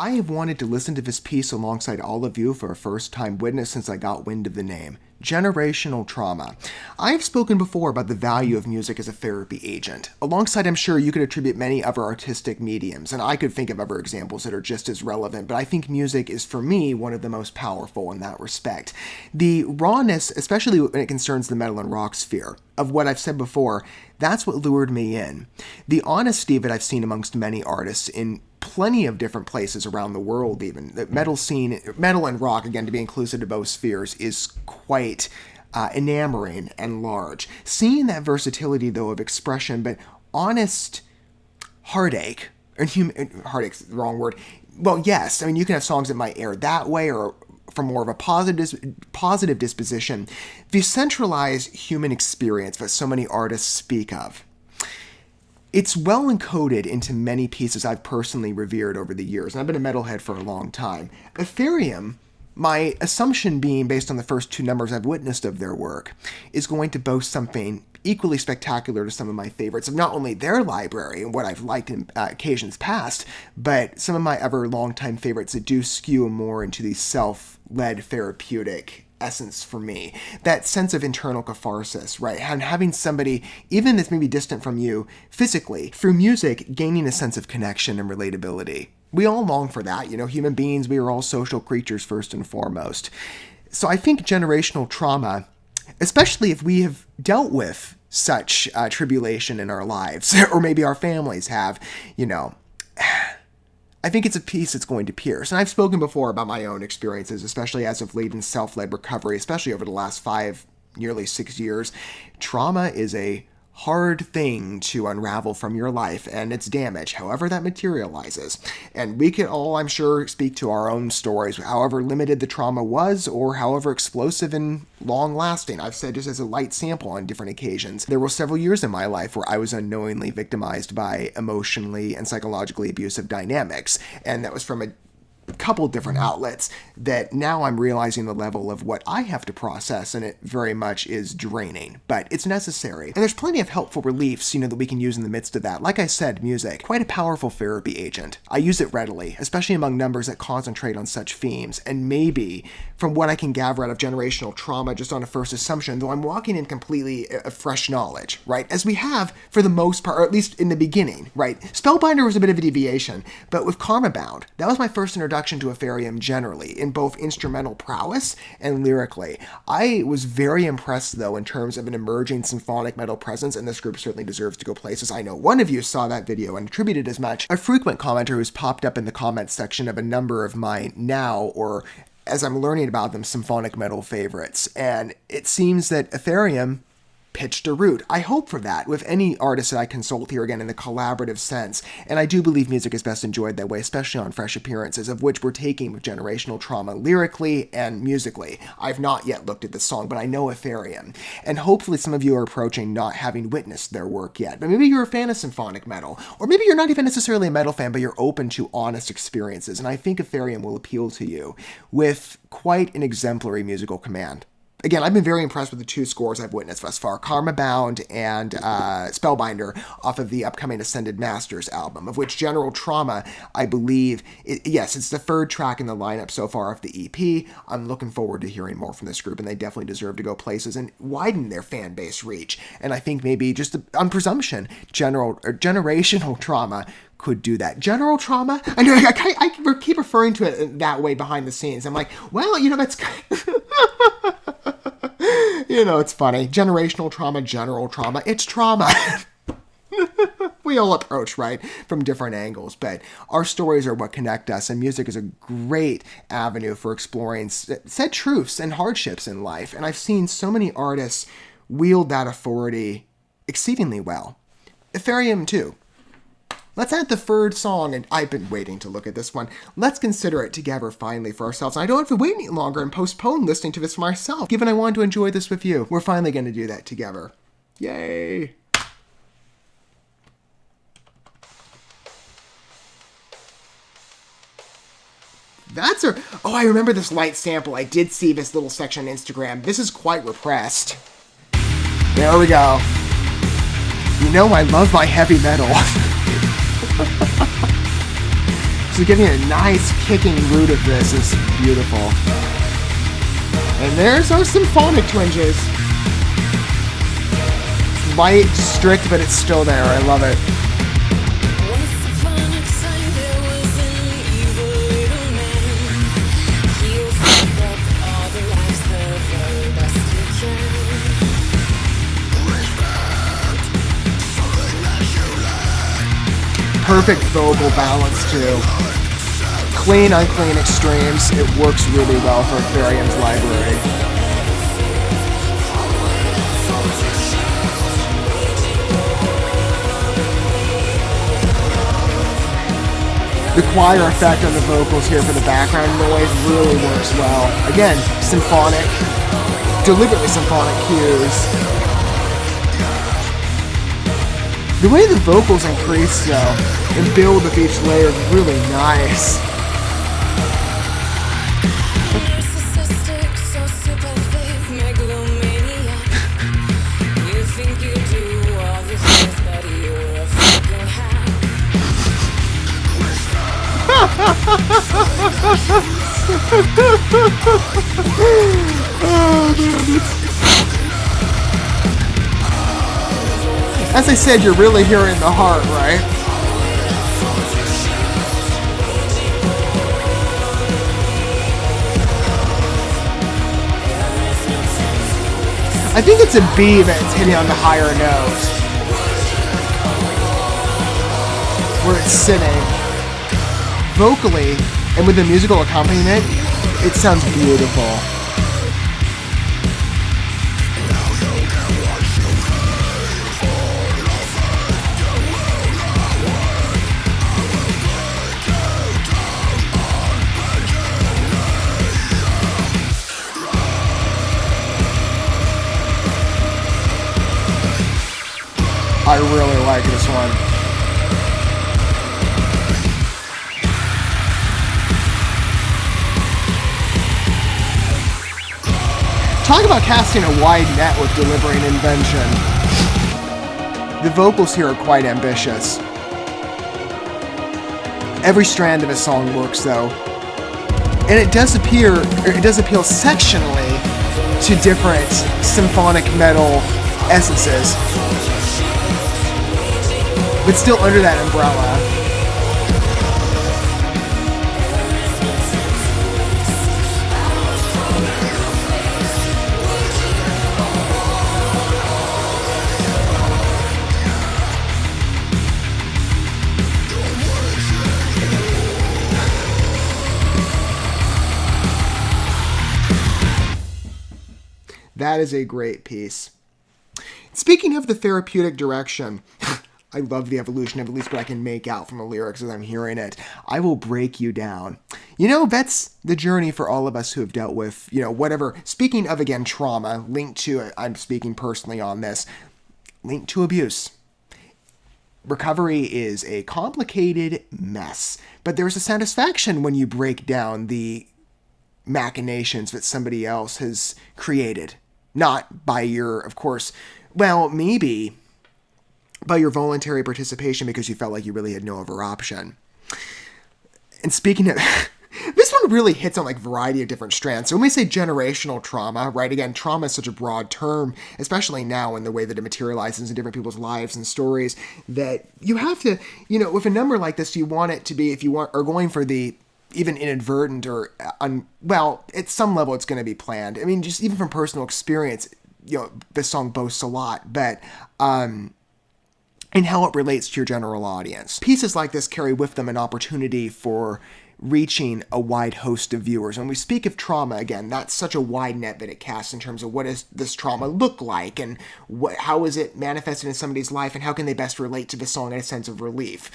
I have wanted to listen to this piece alongside all of you for a first-time witness since I got wind of the name. Generational trauma. I have spoken before about the value of music as a therapy agent. Alongside, I'm sure you could attribute many other artistic mediums, and I could think of other examples that are just as relevant, but I think music is, for me, one of the most powerful in that respect. The rawness, especially when it concerns the metal and rock sphere, of what I've said before, that's what lured me in. The honesty that I've seen amongst many artists in plenty of different places around the world, even the metal scene, metal and rock, again, to be inclusive to both spheres, is quite enamoring and large. Seeing that versatility, though, of expression, but honest heartache, heartache's the wrong word. Well, yes, I mean, you can have songs that might air that way or from more of a positive disposition. The centralized human experience that so many artists speak of, it's well encoded into many pieces I've personally revered over the years, and I've been a metalhead for a long time. ATHEREUM, my assumption being based on the first two numbers I've witnessed of their work, is going to boast something equally spectacular to some of my favorites of not only their library and what I've liked in occasions past, but some of my other longtime favorites that do skew more into the self-led therapeutic essence for me. That sense of internal catharsis, right? And having somebody, even that's maybe distant from you physically, through music, gaining a sense of connection and relatability. We all long for that. Human beings, we are all social creatures first and foremost. So I think generational trauma, especially if we have dealt with such tribulation in our lives, or maybe our families have, I think it's a piece that's going to pierce. And I've spoken before about my own experiences, especially as of late in self-led recovery, especially over the last 5, nearly 6 years. Trauma is a hard thing to unravel from your life and its damage, however that materializes. And we can all, I'm sure, speak to our own stories, however limited the trauma was or however explosive and long-lasting. I've said just as a light sample on different occasions. There were several years in my life where I was unknowingly victimized by emotionally and psychologically abusive dynamics, and that was from a couple different outlets that now I'm realizing the level of what I have to process, and it very much is draining, but it's necessary. And there's plenty of helpful reliefs, that we can use in the midst of that. Like I said, music, quite a powerful therapy agent. I use it readily, especially among numbers that concentrate on such themes, and maybe from what I can gather out of generational trauma, just on a first assumption, though I'm walking in completely fresh knowledge, right? As we have for the most part, or at least in the beginning, right? Spellbinder was a bit of a deviation, but with Karma Bound, that was my first introduction to ATHEREUM generally, in both instrumental prowess and lyrically. I was very impressed, though, in terms of an emerging symphonic metal presence, and this group certainly deserves to go places. I know one of you saw that video and attributed as much. A frequent commenter who's popped up in the comments section of a number of my now, or as I'm learning about them, symphonic metal favorites, and it seems that ATHEREUM pitched a route. I hope for that with any artist that I consult here, again, in the collaborative sense. And I do believe music is best enjoyed that way, especially on fresh appearances, of which we're taking with generational trauma lyrically and musically. I've not yet looked at this song, but I know ATHEREUM. And hopefully some of you are approaching not having witnessed their work yet. But maybe you're a fan of symphonic metal, or maybe you're not even necessarily a metal fan, but you're open to honest experiences. And I think ATHEREUM will appeal to you with quite an exemplary musical command. Again, I've been very impressed with the two scores I've witnessed thus far, Karma Bound and Spellbinder, off of the upcoming Ascended Masters album, of which General Trauma, I believe, yes, it's the third track in the lineup so far of the EP. I'm looking forward to hearing more from this group, and they definitely deserve to go places and widen their fan base reach. And I think maybe just on presumption, Generational Trauma could do that. General Trauma? I know I keep referring to it that way behind the scenes. I'm like, well, that's it's funny. Generational trauma, general trauma. It's trauma. We all approach, right, from different angles, but our stories are what connect us, and music is a great avenue for exploring said truths and hardships in life. And I've seen so many artists wield that authority exceedingly well. ATHEREUM, too. Let's add the third song, and I've been waiting to look at this one. Let's consider it together finally for ourselves. I don't have to wait any longer and postpone listening to this for myself, given I want to enjoy this with you. We're finally going to do that together. Yay! I remember this light sample. I did see this little section on Instagram. This is quite repressed. There we go. I love my heavy metal. So giving a nice kicking root of this is beautiful. And there's our symphonic twinges. Light, strict, but it's still there. I love it. Perfect vocal balance too. Clean, unclean extremes. It works really well for ATHEREUM's library. The choir effect on the vocals here for the background noise really works well. Again, symphonic, deliberately symphonic cues. The way the vocals increase, though, and build with each layer is really nice. As I said, you're really hearing the heart, right? I think it's a B that's hitting on the higher note, where it's sitting. Vocally, and with the musical accompaniment, it sounds beautiful. I really like this one. Talk about casting a wide net with delivering invention. The vocals here are quite ambitious. Every strand of a song works though. And it does appeal sectionally to different symphonic metal essences. But still under that umbrella. That is a great piece. Speaking of the therapeutic direction, I love the evolution of at least what I can make out from the lyrics as I'm hearing it. I will break you down. You know, that's the journey for all of us who have dealt with, whatever. Speaking of, again, trauma, linked to, I'm speaking personally on this, linked to abuse. Recovery is a complicated mess, but there's a satisfaction when you break down the machinations that somebody else has created. Not by your, of course, well, maybe by your voluntary participation because you felt like you really had no other option. And speaking of, this one really hits on like a variety of different strands. So when we say generational trauma, right, again, trauma is such a broad term, especially now in the way that it materializes in different people's lives and stories, that you have to, with a number like this, you want it to be, if you are going for the even inadvertent or, at some level it's going to be planned. I mean, just even from personal experience, this song boasts a lot, but, and how it relates to your general audience. Pieces like this carry with them an opportunity for reaching a wide host of viewers. When we speak of trauma, again, that's such a wide net that it casts in terms of what does this trauma look like and how is it manifested in somebody's life and how can they best relate to the song in a sense of relief.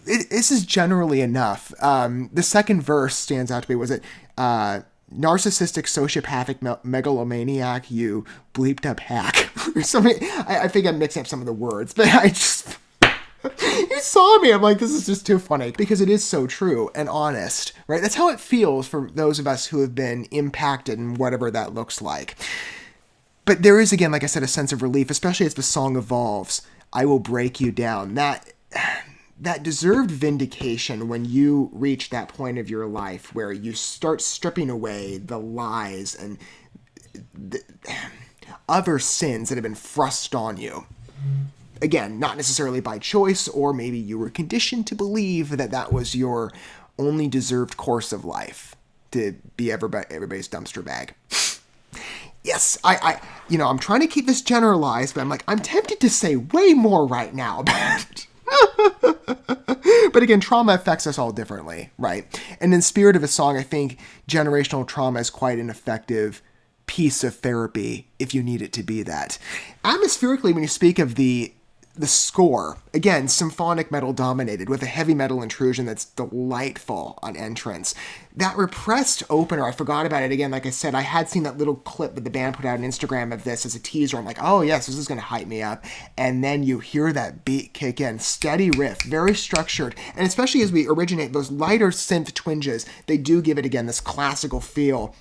This is generally enough. The second verse stands out to me, was it narcissistic, sociopathic megalomaniac, you bleeped up hack. Or something. I think I'm mixing up some of the words, but I just... You saw me. I'm like, this is just too funny because it is so true and honest, right? That's how it feels for those of us who have been impacted and whatever that looks like. But there is, again, like I said, a sense of relief, especially as the song evolves. I will break you down. that deserved vindication when you reach that point of your life where you start stripping away the lies and the other sins that have been thrust on you. Again, not necessarily by choice, or maybe you were conditioned to believe that that was your only deserved course of life, to be everybody's dumpster bag. Yes, I'm trying to keep this generalized, but I'm tempted to say way more right now about it. But again, trauma affects us all differently, right? And in the spirit of a song, I think generational trauma is quite an effective piece of therapy if you need it to be that. Atmospherically, when you speak of the score, again, symphonic metal dominated with a heavy metal intrusion that's delightful on entrance. That repressed opener, I forgot about it again. Like I said, I had seen that little clip that the band put out on Instagram of this as a teaser. I'm like, oh yes, this is going to hype me up. And then you hear that beat kick in, steady riff, very structured. And especially as we originate those lighter synth twinges, they do give it again this classical feel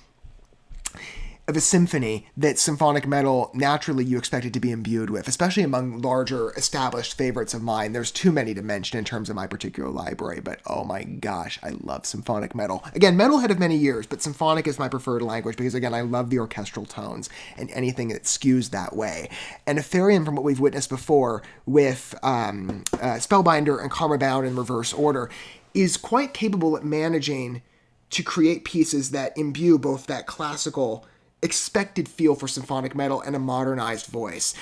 of a symphony that symphonic metal naturally you expect it to be imbued with, especially among larger established favorites of mine. There's too many to mention in terms of my particular library, but oh my gosh, I love symphonic metal. Again, metalhead of many years, but symphonic is my preferred language because again, I love the orchestral tones and anything that skews that way. And ATHEREUM, from what we've witnessed before with Spellbinder and Karma Bound in reverse order, is quite capable at managing to create pieces that imbue both that classical expected feel for symphonic metal and a modernized voice.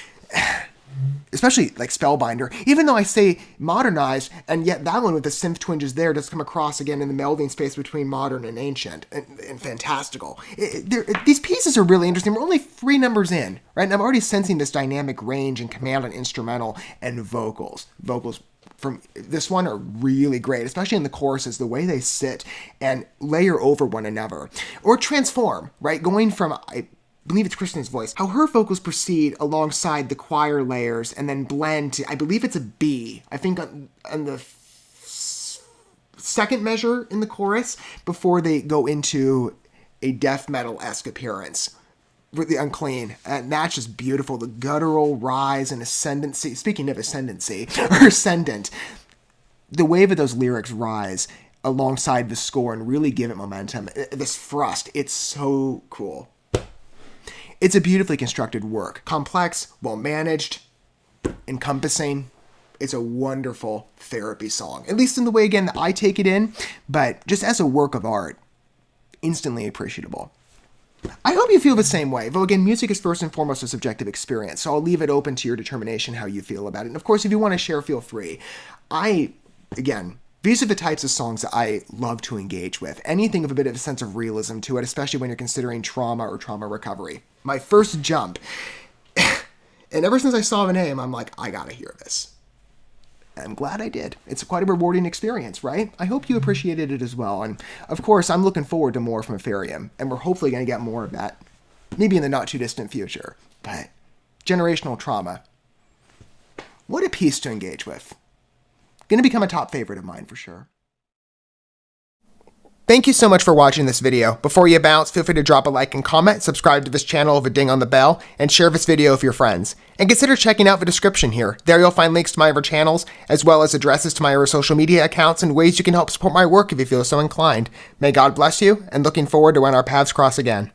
Especially like Spellbinder, even though I say modernized, and yet that one with the synth twinges there does come across again in the melding space between modern and ancient and fantastical. These pieces are really interesting. We're only 3 numbers in, right? And I'm already sensing this dynamic range and command on instrumental and vocals. Vocals from this one are really great, especially in the choruses, the way they sit and layer over one another. Or transform, right? Going from, I believe it's Kristen's voice, how her vocals proceed alongside the choir layers and then blend to, I believe it's a B, I think on the second measure in the chorus, before they go into a death metal-esque appearance with the unclean. And that's just beautiful. The guttural rise and ascendancy. Speaking of ascendancy, or ascendant, the wave of those lyrics rise alongside the score and really give it momentum. This thrust, it's so cool. It's a beautifully constructed work. Complex, well managed, encompassing. It's a wonderful therapy song. At least in the way, again, that I take it in, but just as a work of art, instantly appreciable. I hope you feel the same way, though again, music is first and foremost a subjective experience, so I'll leave it open to your determination how you feel about it. And of course, if you want to share, feel free. These are the types of songs that I love to engage with. Anything with a bit of a sense of realism to it, especially when you're considering trauma or trauma recovery. My first jump, and ever since I saw the name, I'm like, I gotta hear this. And I'm glad I did. It's quite a rewarding experience, right? I hope you appreciated it as well. And of course, I'm looking forward to more from ATHEREUM, and we're hopefully going to get more of that, maybe in the not too distant future. But generational trauma, what a piece to engage with. Going to become a top favorite of mine for sure. Thank you so much for watching this video. Before you bounce, feel free to drop a like and comment, subscribe to this channel with a ding on the bell, and share this video with your friends. And consider checking out the description here. There you'll find links to my other channels, as well as addresses to my other social media accounts and ways you can help support my work if you feel so inclined. May God bless you, and looking forward to when our paths cross again.